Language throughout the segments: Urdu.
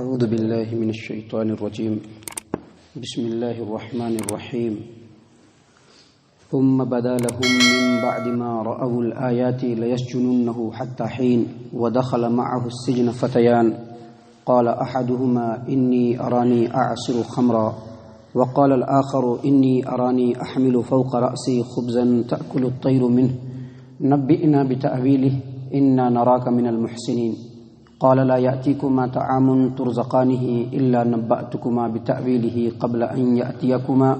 أعوذ بالله من الشيطان الرجيم. بسم الله الرحمن الرحيم. ثم بدا لهم من بعد ما رأوا الآيات ليسجننه حتى حين ودخل معه السجن فتيان قال أحدهما إني أراني أعصر خمرا وقال الآخر إني أراني أحمل فوق رأسي خبزا تأكل الطير منه نبئنا بتأويله إنا نراك من المحسنين قال لا يأتيكما طعام ترزقانه إلا نبأتكما بتأويله قبل أن يأتيكما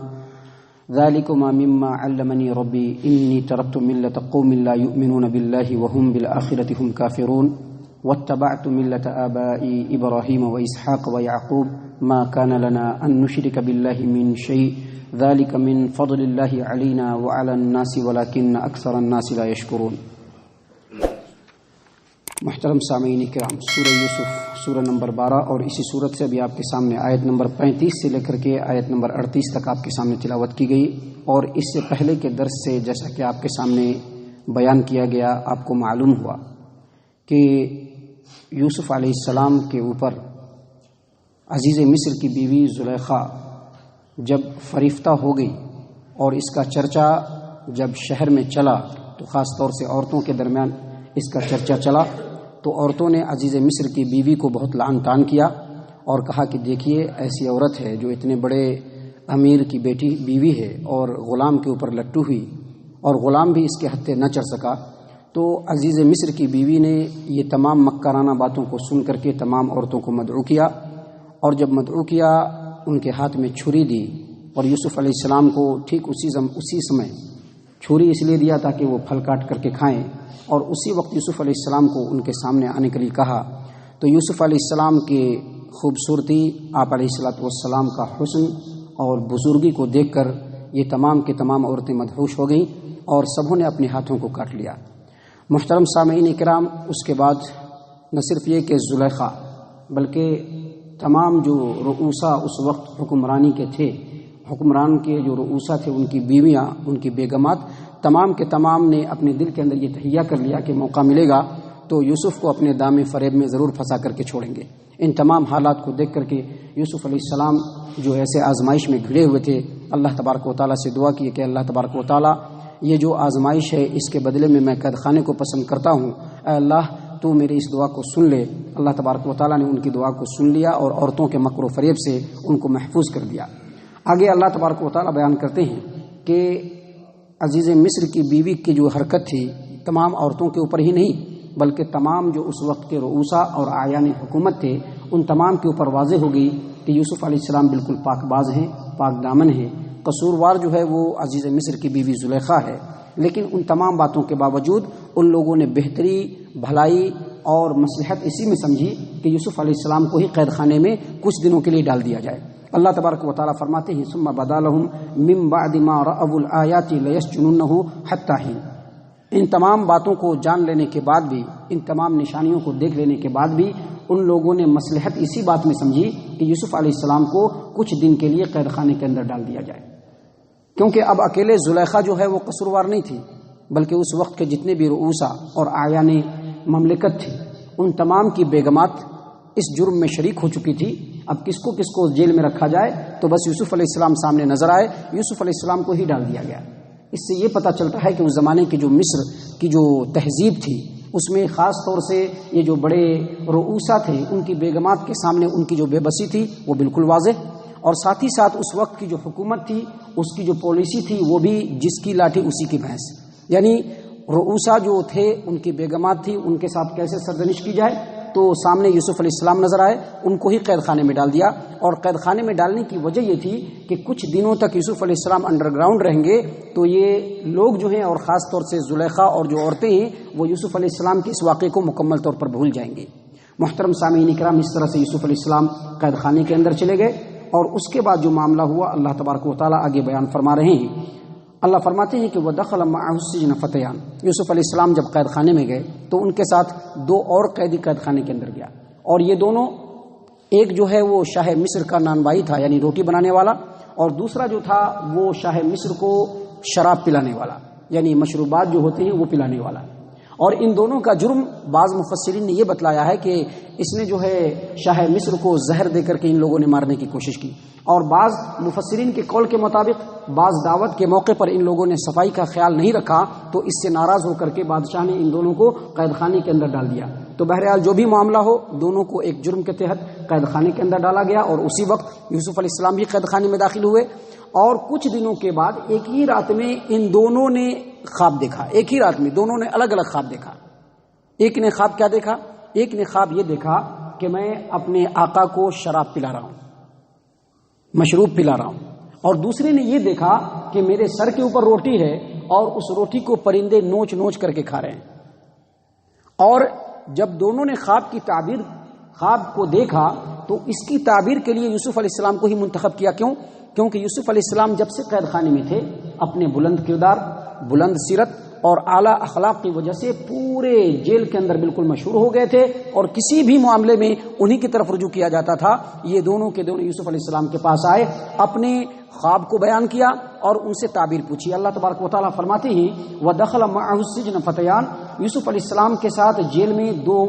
ذلكما مما علمني ربي إني تركت ملة قوم لا يؤمنون بالله وهم بالآخرة هم كافرون واتبعت ملة آبائي إبراهيم وإسحاق ويعقوب ما كان لنا أن نشرك بالله من شيء ذلك من فضل الله علينا وعلى الناس ولكن أكثر الناس لا يشكرون. محترم سامعین کرام، سورہ یوسف سورہ نمبر 12 اور اسی صورت سے ابھی آپ کے سامنے آیت نمبر 35 سے لے کر کے آیت نمبر 38 تک آپ کے سامنے تلاوت کی گئی. اور اس سے پہلے کے درس سے جیسا کہ آپ کے سامنے بیان کیا گیا، آپ کو معلوم ہوا کہ یوسف علیہ السلام کے اوپر عزیز مصر کی بیوی زلیخا جب فریفتہ ہو گئی اور اس کا چرچا جب شہر میں چلا تو خاص طور سے عورتوں کے درمیان اس کا چرچا چلا، تو عورتوں نے عزیز مصر کی بیوی کو بہت لعن طعن کیا اور کہا کہ دیکھیے ایسی عورت ہے جو اتنے بڑے امیر کی بیوی ہے اور غلام کے اوپر لٹو ہوئی اور غلام بھی اس کے ہتھے نہ چڑھ سکا. تو عزیز مصر کی بیوی نے یہ تمام مکرانہ باتوں کو سن کر کے تمام عورتوں کو مدعو کیا، اور جب مدعو کیا ان کے ہاتھ میں چھری دی اور یوسف علیہ السلام کو ٹھیک اسی سمے چھری اس لیے دیا تاکہ وہ پھل کاٹ کر کے کھائیں، اور اسی وقت یوسف علیہ السلام کو ان کے سامنے آنے کے لیے کہا. تو یوسف علیہ السلام کی خوبصورتی، آپ علیہ الصلوۃ والسلام کا حسن اور بزرگی کو دیکھ کر یہ تمام کی تمام عورتیں مدہوش ہو گئیں اور سبوں نے اپنے ہاتھوں کو کاٹ لیا. محترم سامعین کرام، اس کے بعد نہ صرف یہ کہ زلیخا بلکہ تمام جو رؤوسا اس وقت حکمرانی کے تھے، حکمران کے جو رؤوسا تھے، ان کی بیویاں، ان کی بیگمات، تمام کے تمام نے اپنے دل کے اندر یہ تہیہ کر لیا کہ موقع ملے گا تو یوسف کو اپنے دام فریب میں ضرور پھنسا کر کے چھوڑیں گے. ان تمام حالات کو دیکھ کر کے یوسف علیہ السلام جو ایسے آزمائش میں گھڑے ہوئے تھے، اللہ تبارک و تعالیٰ سے دعا کی کہ اللہ تبارک و تعالیٰ یہ جو آزمائش ہے اس کے بدلے میں قید خانے کو پسند کرتا ہوں، اے اللہ تو میری اس دعا کو سن لے. اللہ تبارک و تعالیٰ نے ان کی دعا کو سن لیا اور عورتوں کے مکر و فریب سے ان کو محفوظ کر دیا. آگے اللہ تبارک و تعالیٰ بیان کرتے ہیں کہ عزیز مصر کی بیوی کی جو حرکت تھی تمام عورتوں کے اوپر ہی نہیں بلکہ تمام جو اس وقت کے رؤوسا اور اعیان حکومت تھے ان تمام کے اوپر واضح ہو گئی کہ یوسف علیہ السلام بالکل پاک باز ہیں، پاک دامن ہیں. قصوروار جو ہے وہ عزیز مصر کی بیوی زلیخا ہے، لیکن ان تمام باتوں کے باوجود ان لوگوں نے بہتری، بھلائی اور مصلحت اسی میں سمجھی کہ یوسف علیہ السلام کو ہی قید خانے میں کچھ دنوں کے لیے ڈال دیا جائے. اللہ تبارک و تعالیٰ فرماتے ہیں ثم بدا لهم من بعد ما رأوا الآیات لیسجننہ حتی حین. ان تمام باتوں کو جان لینے کے بعد بھی، ان تمام نشانیوں کو دیکھ لینے کے بعد بھی ان لوگوں نے مصلحت اسی بات میں سمجھی کہ یوسف علیہ السلام کو کچھ دن کے لیے قید خانے کے اندر ڈال دیا جائے، کیونکہ اب اکیلے زلیخا جو ہے وہ قصوروار نہیں تھی بلکہ اس وقت کے جتنے بھی رؤوسا اور اعیان مملکت تھے ان تمام کی بیگمات اس جرم میں شریک ہو چکی تھی. اب کس کو جیل میں رکھا جائے تو بس یوسف علیہ السلام سامنے نظر آئے، یوسف علیہ السلام کو ہی ڈال دیا گیا. اس سے یہ پتہ چلتا ہے کہ اس زمانے کی جو مصر کی جو تہذیب تھی اس میں خاص طور سے یہ جو بڑے رؤوسا تھے ان کی بیگمات کے سامنے ان کی جو بے بسی تھی وہ بالکل واضح، اور ساتھ ہی ساتھ اس وقت کی جو حکومت تھی اس کی جو پالیسی تھی وہ بھی جس کی لاٹھی اسی کی بھینس. یعنی رؤوسا جو تھے ان کی بیگمات تھی، ان کے ساتھ کیسے سرزنش کی جائے، تو سامنے یوسف علیہ السلام نظر آئے، ان کو ہی قید خانے میں ڈال دیا. اور قید خانے میں ڈالنے کی وجہ یہ تھی کہ کچھ دنوں تک یوسف علیہ السلام انڈر گراؤنڈ رہیں گے تو یہ لوگ جو ہیں اور خاص طور سے زلیخا اور جو عورتیں ہیں وہ یوسف علیہ السلام کے اس واقعے کو مکمل طور پر بھول جائیں گے. محترم سامعین کرام، اس طرح سے یوسف علیہ السلام قید خانے کے اندر چلے گئے، اور اس کے بعد جو معاملہ ہوا اللہ تبارک و تعالیٰ آگے بیان فرما رہے ہیں. اللہ فرماتے ہیں کہ وَدَخَلَ مَعَهُ السِّجْنَ فَتَيَانِ. یوسف علیہ السلام جب قید خانے میں گئے تو ان کے ساتھ دو اور قیدی قید خانے کے اندر گیا، اور یہ دونوں، ایک جو ہے وہ شاہ مصر کا نان بھائی تھا یعنی روٹی بنانے والا، اور دوسرا جو تھا وہ شاہ مصر کو شراب پلانے والا یعنی مشروبات جو ہوتے ہیں وہ پلانے والا. اور ان دونوں کا جرم بعض مفسرین نے یہ بتلایا ہے کہ اس نے جو ہے شاہ مصر کو زہر دے کر کے ان لوگوں نے مارنے کی کوشش کی، اور بعض مفسرین کے قول کے مطابق بعض دعوت کے موقع پر ان لوگوں نے صفائی کا خیال نہیں رکھا تو اس سے ناراض ہو کر کے بادشاہ نے ان دونوں کو قید خانے کے اندر ڈال دیا۔ تو بہرحال جو بھی معاملہ ہو، دونوں کو ایک جرم کے تحت قید خانے کے اندر ڈالا گیا، اور اسی وقت یوسف علیہ السلام بھی قید خانے میں داخل ہوئے۔ اور کچھ دنوں کے بعد ایک ہی رات میں ان دونوں نے خواب دیکھا، ایک ہی رات میں دونوں نے الگ الگ خواب دیکھا۔ ایک نے خواب کیا دیکھا؟ ایک نے خواب یہ دیکھا کہ میں اپنے آقا کو شراب پلا رہا ہوں، مشروب پلا رہا ہوں، اور دوسرے نے یہ دیکھا کہ میرے سر کے اوپر روٹی ہے اور اس روٹی کو پرندے نوچ نوچ کر کے کھا رہے ہیں۔ اور جب دونوں نے خواب کو دیکھا تو اس کی تعبیر کے لیے یوسف علیہ السلام کو ہی منتخب کیا۔ کیوں؟ کیونکہ یوسف علیہ السلام جب سے قید خانے میں تھے اپنے بلند کردار، بلند سیرت اور اعلیٰ اخلاق کی وجہ سے پورے جیل کے اندر بالکل مشہور ہو گئے تھے، اور کسی بھی معاملے میں انہی کی طرف رجوع کیا جاتا تھا۔ یہ دونوں کے دونوں یوسف علیہ السلام کے پاس آئے، اپنے خواب کو بیان کیا اور ان سے تعبیر پوچھی۔ اللہ تبارک و تعالیٰ فرماتے ہیں وَدَخَلَ مَعَهُ السِّجْنَ فَتَيَانِ، یوسف علیہ السلام کے ساتھ جیل میں دو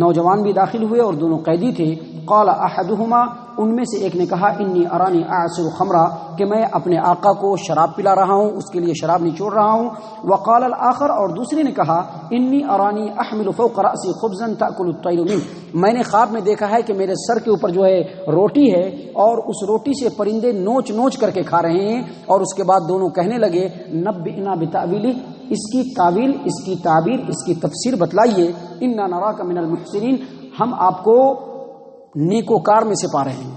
نوجوان بھی داخل ہوئے اور دونوں قیدی تھے۔ قال احدهما، ان میں سے ایک نے کہا انی ارانی اعصر خمرا، کہ میں اپنے آقا کو شراب پلا رہا ہوں، اس کے لیے شراب نچوڑ رہا ہوں۔ وقال الاخر، اور دوسرے نے کہا انی ارانی احمل فوق رأسی خبزا تأکل الطیر منه، میں نے خواب میں دیکھا ہے کہ میرے سر کے اوپر جو ہے روٹی ہے اور اس روٹی سے پرندے نوچ نوچ کر کے کھا رہے ہیں۔ اور اس کے بعد دونوں کہنے لگے نبئنا بتأویلہ، اس کی تعویل، اس کی تعبیر، اس کی تفسیر بتلائیے۔ انا نراک من المحسنین، ہم آپ کو نیکوکار میں سے پا رہے ہیں۔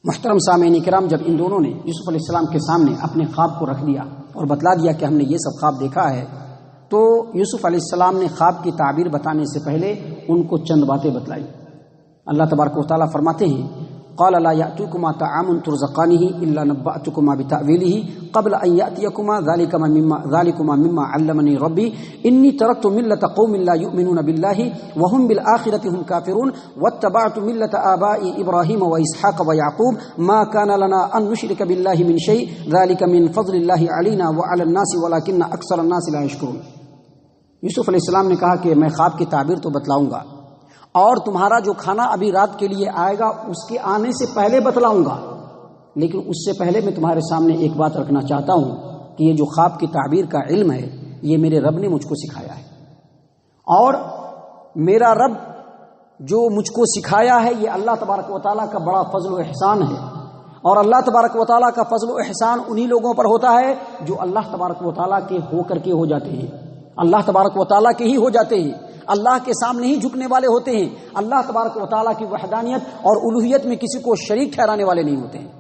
محترم سامعین کرام، جب ان دونوں نے یوسف علیہ السلام کے سامنے اپنے خواب کو رکھ دیا اور بتلا دیا کہ ہم نے یہ سب خواب دیکھا ہے، تو یوسف علیہ السلام نے خواب کی تعبیر بتانے سے پہلے ان کو چند باتیں بتلائی۔ اللہ تبارک و تعالیٰ فرماتے ہیں قال لا يأتيكما طعام ترزقانه إلا نبأتكما بتأويله قبل أن يأتيكما ذلكما مما علمني ربي إني تركت ملة قوم لا يؤمنون بالله وهم بالآخرة هم كافرون واتبعت ملة آبائي إبراهيم وإسحاق ويعقوب ما كان لنا أن نشرك بالله من شيء ذلك من فضل الله علينا وعلى الناس ولكن أكثر الناس لا يشكرون۔ یوسف علیہ السلام نے کہا کہ میں خواب کی تعبیر تو بتلاؤں گا، اور تمہارا جو کھانا ابھی رات کے لیے آئے گا اس کے آنے سے پہلے بتلاؤں گا، لیکن اس سے پہلے میں تمہارے سامنے ایک بات رکھنا چاہتا ہوں کہ یہ جو خواب کی تعبیر کا علم ہے یہ میرے رب نے مجھ کو سکھایا ہے، اور میرا رب جو مجھ کو سکھایا ہے یہ اللہ تبارک و تعالیٰ کا بڑا فضل و احسان ہے، اور اللہ تبارک و تعالیٰ کا فضل و احسان انہی لوگوں پر ہوتا ہے جو اللہ تبارک و تعالیٰ کے ہو کر کے ہو جاتے ہیں، اللہ تبارک و تعالیٰ کے ہی ہو جاتے ہیں، اللہ کے سامنے ہی جھکنے والے ہوتے ہیں، اللہ تبارک و تعالیٰ کی وحدانیت اور الوہیت میں کسی کو شریک ٹھہرانے والے نہیں ہوتے ہیں۔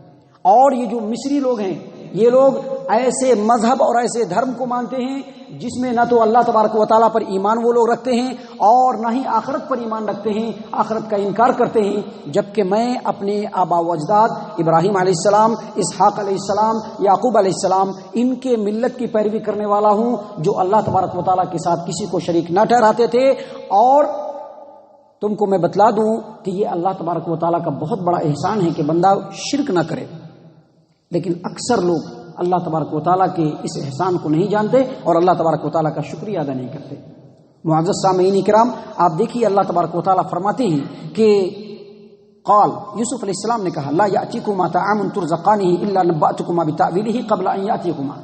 اور یہ جو مصری لوگ ہیں یہ لوگ ایسے مذہب اور ایسے دھرم کو مانتے ہیں جس میں نہ تو اللہ تبارک و تعالیٰ پر ایمان وہ لوگ رکھتے ہیں اور نہ ہی آخرت پر ایمان رکھتے ہیں، آخرت کا انکار کرتے ہیں، جبکہ میں اپنے آبا و اجداد ابراہیم علیہ السلام، اسحاق علیہ السلام، یعقوب علیہ السلام، ان کے ملت کی پیروی کرنے والا ہوں جو اللہ تبارک و تعالیٰ کے ساتھ کسی کو شریک نہ ٹھہراتے تھے۔ اور تم کو میں بتلا دوں کہ یہ اللہ تبارک و تعالیٰ کا بہت بڑا احسان ہے کہ بندہ شرک نہ کرے، لیکن اکثر لوگ اللہ تبارک و تعالیٰ کے اس احسان کو نہیں جانتے اور اللہ تبارک و تعالیٰ کا شکریہ ادا نہیں کرتے۔ معزز سامعین کرام، آپ دیکھیے اللہ تبارک و تعالیٰ فرماتے ہیں کہ قال، یوسف علیہ السلام نے کہا لا یأتیکما طعام ترزقانہ الا نبأتکما بتأویلہ قبل ان یأتیکما،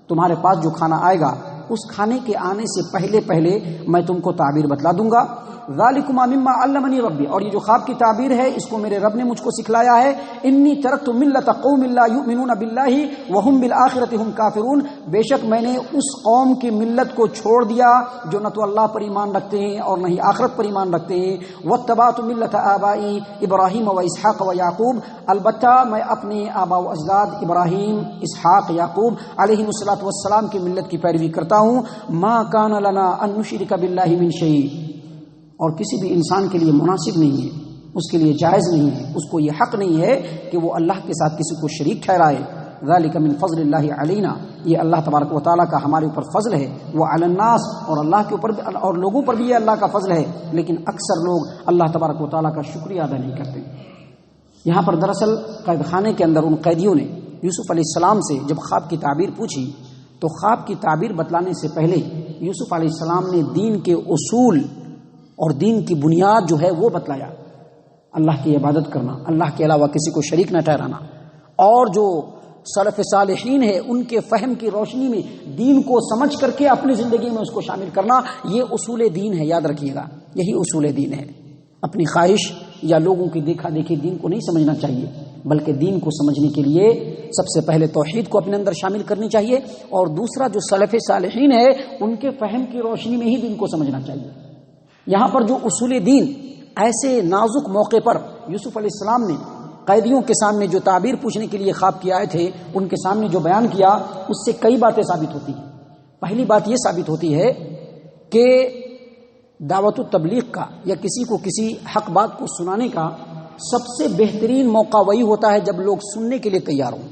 تمہارے پاس جو کھانا آئے گا اس کھانے کے آنے سے پہلے میں تم کو تعبیر بتلا دوں گا۔ ذالکما مما علمنی ربی، اور یہ جو خواب کی تعبیر ہے اس کو میرے رب نے مجھ کو سکھلایا ہے۔ انی ترکت ملت قوم لا یؤمنون باللہ وهم بالآخرۃ هم کافرون، بے شک میں نے اس قوم کی ملت کو چھوڑ دیا جو نہ تو اللہ پر ایمان رکھتے ہیں اور نہ ہی آخرت پر ایمان رکھتے ہیں۔ واتبعت ملت آبائی ابراہیم و اسحاق و یعقوب، البتہ میں اپنے آبا و اجداد ابراہیم، اسحاق، یعقوب علیہم السلام کی ملت کی پیروی کرتا ہوں۔ ما کان لنا ان نشرک باللہ من شیء، اور کسی بھی انسان کے لیے مناسب نہیں ہے، اس کے لیے جائز نہیں ہے، اس کو یہ حق نہیں ہے کہ وہ اللہ کے ساتھ کسی کو شریک ٹھہرائے۔ ذالک من فضل اللہ علینا، یہ اللہ تبارک و تعالیٰ کا ہمارے اوپر فضل ہے۔ وہ علی الناس، اور اللہ کے اوپر اور لوگوں پر بھی یہ اللہ کا فضل ہے، لیکن اکثر لوگ اللہ تبارک و تعالیٰ کا شکریہ ادا نہیں کرتے۔ یہاں پر دراصل قید خانے کے اندر ان قیدیوں نے یوسف علیہ السلام سے جب خواب کی تعبیر پوچھی تو خواب کی تعبیر بتلانے سے پہلے یوسف علیہ السلام نے دین کے اصول اور دین کی بنیاد جو ہے وہ بتلایا، اللہ کی عبادت کرنا، اللہ کے علاوہ کسی کو شریک نہ ٹھہرانا، اور جو سلف صالحین ہے ان کے فہم کی روشنی میں دین کو سمجھ کر کے اپنی زندگی میں اس کو شامل کرنا، یہ اصول دین ہے، یاد رکھیے گا، یہی اصول دین ہے۔ اپنی خواہش یا لوگوں کی دیکھا دیکھی دین کو نہیں سمجھنا چاہیے، بلکہ دین کو سمجھنے کے لیے سب سے پہلے توحید کو اپنے اندر شامل کرنی چاہیے، اور دوسرا جو سلف صالحین ہے ان کے فہم کی روشنی میں ہی دین کو سمجھنا چاہیے۔ یہاں پر جو اصول دین ایسے نازک موقع پر یوسف علیہ السلام نے قیدیوں کے سامنے جو تعبیر پوچھنے کے لیے خواب کیے آئے تھے ان کے سامنے جو بیان کیا، اس سے کئی باتیں ثابت ہوتی ہیں۔ پہلی بات یہ ثابت ہوتی ہے کہ دعوت التبلیغ کا یا کسی کو کسی حق بات کو سنانے کا سب سے بہترین موقع وہی ہوتا ہے جب لوگ سننے کے لیے تیار ہوں۔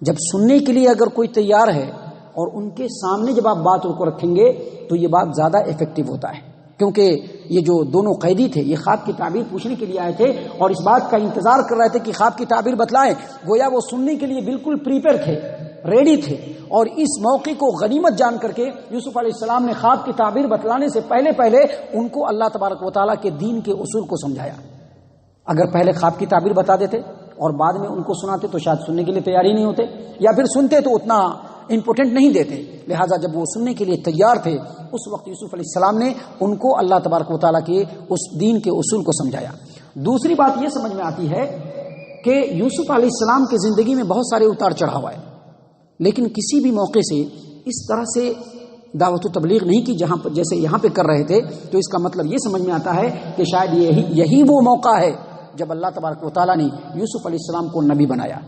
جب سننے کے لیے اگر کوئی تیار ہے اور ان کے سامنے جب آپ بات کو رکھیں گے تو یہ بات زیادہ ایفیکٹو ہوتا ہے، کیونکہ یہ جو دونوں قیدی تھے یہ خواب کی تعبیر پوچھنے کے لیے آئے تھے اور اس بات کا انتظار کر رہے تھے کہ خواب کی تعبیر بتلائیں، گویا وہ سننے کے لیے بالکل پریپیئر تھے، ریڈی تھے، اور اس موقع کو غنیمت جان کر کے یوسف علیہ السلام نے خواب کی تعبیر بتلانے سے پہلے ان کو اللہ تبارک و تعالیٰ کے دین کے اصول کو سمجھایا۔ اگر پہلے خواب کی تعبیر بتا دیتے اور بعد میں ان کو سناتے تو شاید سننے کے لیے تیار ہی نہیں ہوتے، یا پھر سنتے تو اتنا امپورٹنٹ نہیں دیتے۔ لہٰذا جب وہ سننے کے لیے تیار تھے اس وقت یوسف علیہ السلام نے ان کو اللہ تبارک و تعالیٰ کے اس دین کے اصول کو سمجھایا۔ دوسری بات یہ سمجھ میں آتی ہے کہ یوسف علیہ السلام کی زندگی میں بہت سارے اتار چڑھاؤ آئے، لیکن کسی بھی موقع سے اس طرح سے دعوت و تبلیغ نہیں کی جہاں پر جیسے یہاں پہ کر رہے تھے، تو اس کا مطلب یہ سمجھ میں آتا ہے کہ شاید یہی وہ موقع ہے جب اللہ تبارک و تعالیٰ نے یوسف علیہ السلام کو نبی بنایا،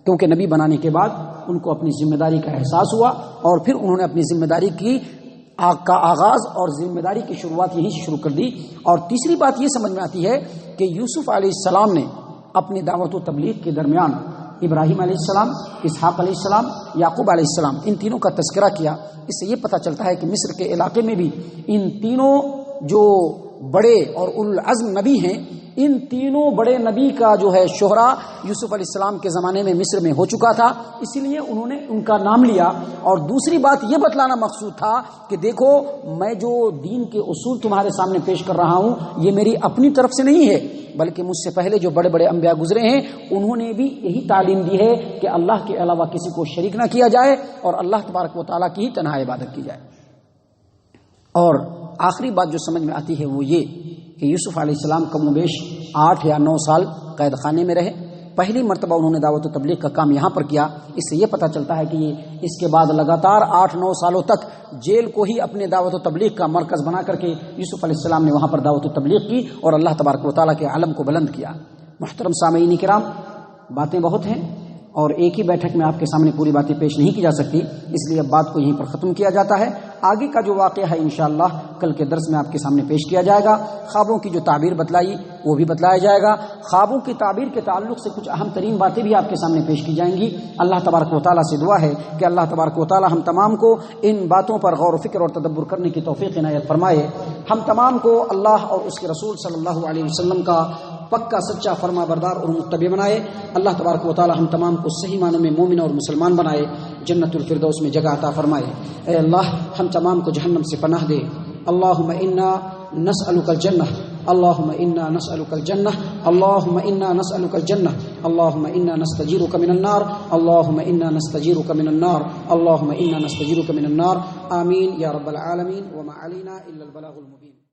کیونکہ نبی بنانے کے بعد ان کو اپنی ذمہ داری کا احساس ہوا اور پھر انہوں نے اپنی ذمہ داری کا آغاز اور ذمہ داری کی شروعات یہیں سے شروع کر دی۔ اور تیسری بات یہ سمجھ میں آتی ہے کہ یوسف علیہ السلام نے اپنی دعوت و تبلیغ کے درمیان ابراہیم علیہ السلام، اسحاق علیہ السلام، یعقوب علیہ السلام، ان تینوں کا تذکرہ کیا۔ اس سے یہ پتہ چلتا ہے کہ مصر کے علاقے میں بھی ان تینوں جو بڑے اور اولو العزم نبی ہیں، ان تینوں بڑے نبی کا جو ہے شہرہ یوسف علیہ السلام کے زمانے میں مصر میں ہو چکا تھا، اسی لیے انہوں نے ان کا نام لیا۔ اور دوسری بات یہ بتلانا مقصود تھا کہ دیکھو میں جو دین کے اصول تمہارے سامنے پیش کر رہا ہوں یہ میری اپنی طرف سے نہیں ہے، بلکہ مجھ سے پہلے جو بڑے بڑے انبیاء گزرے ہیں انہوں نے بھی یہی تعلیم دی ہے کہ اللہ کے علاوہ کسی کو شریک نہ کیا جائے اور اللہ تبارک و تعالیٰ کی ہی تنہا عبادت کی جائے۔ اور آخری بات جو سمجھ میں آتی ہے وہ یہ کہ یوسف علیہ السلام کم و بیش 8 یا 9 سال قید خانے میں رہے۔ پہلی مرتبہ انہوں نے دعوت و تبلیغ کا کام یہاں پر کیا، اس سے یہ پتہ چلتا ہے کہ یہ اس کے بعد لگاتار 8-9 سالوں تک جیل کو ہی اپنے دعوت و تبلیغ کا مرکز بنا کر کے یوسف علیہ السلام نے وہاں پر دعوت و تبلیغ کی اور اللہ تبارک و تعالیٰ کے علم کو بلند کیا۔ محترم سامعین کرام، باتیں بہت ہیں اور ایک ہی بیٹھک میں آپ کے سامنے پوری باتیں پیش نہیں کی جا سکتی، اس لیے اب بات کو یہیں پر ختم کیا جاتا ہے۔ آگے کا جو واقعہ ہے انشاءاللہ کل کے درس میں آپ کے سامنے پیش کیا جائے گا۔ خوابوں کی جو تعبیر بتلائی وہ بھی بتلایا جائے گا، خوابوں کی تعبیر کے تعلق سے کچھ اہم ترین باتیں بھی آپ کے سامنے پیش کی جائیں گی۔ اللہ تبارک و تعالیٰ سے دعا ہے کہ اللہ تبارک و تعالیٰ ہم تمام کو ان باتوں پر غور و فکر اور تدبر کرنے کی توفیق عنایت فرمائے، ہم تمام کو اللہ اور اس کے رسول صلی اللہ علیہ وسلم کا پکا سچا فرما بردار اور متبع بنائے۔ اللہ تبارک و تعالیٰ ہم تمام کو صحیح معنوں میں مومن اور مسلمان بنائے، جنت الفردوس میں جگہ عطا فرمائے۔ اے اللہ ہم تمام کو جہنم سے پناہ دے۔ اللہم انا نسألک الجنہ، اللہم انا نسألک الجنہ، اللہم انا نسألک الجنہ، اللہم انا نستجیرک من النار، اللہم انا نستجیرک من النار، اللہم انا نستجیرک من النار، آمین یا رب العالمین۔ وما علینا الا البلاغ المبین۔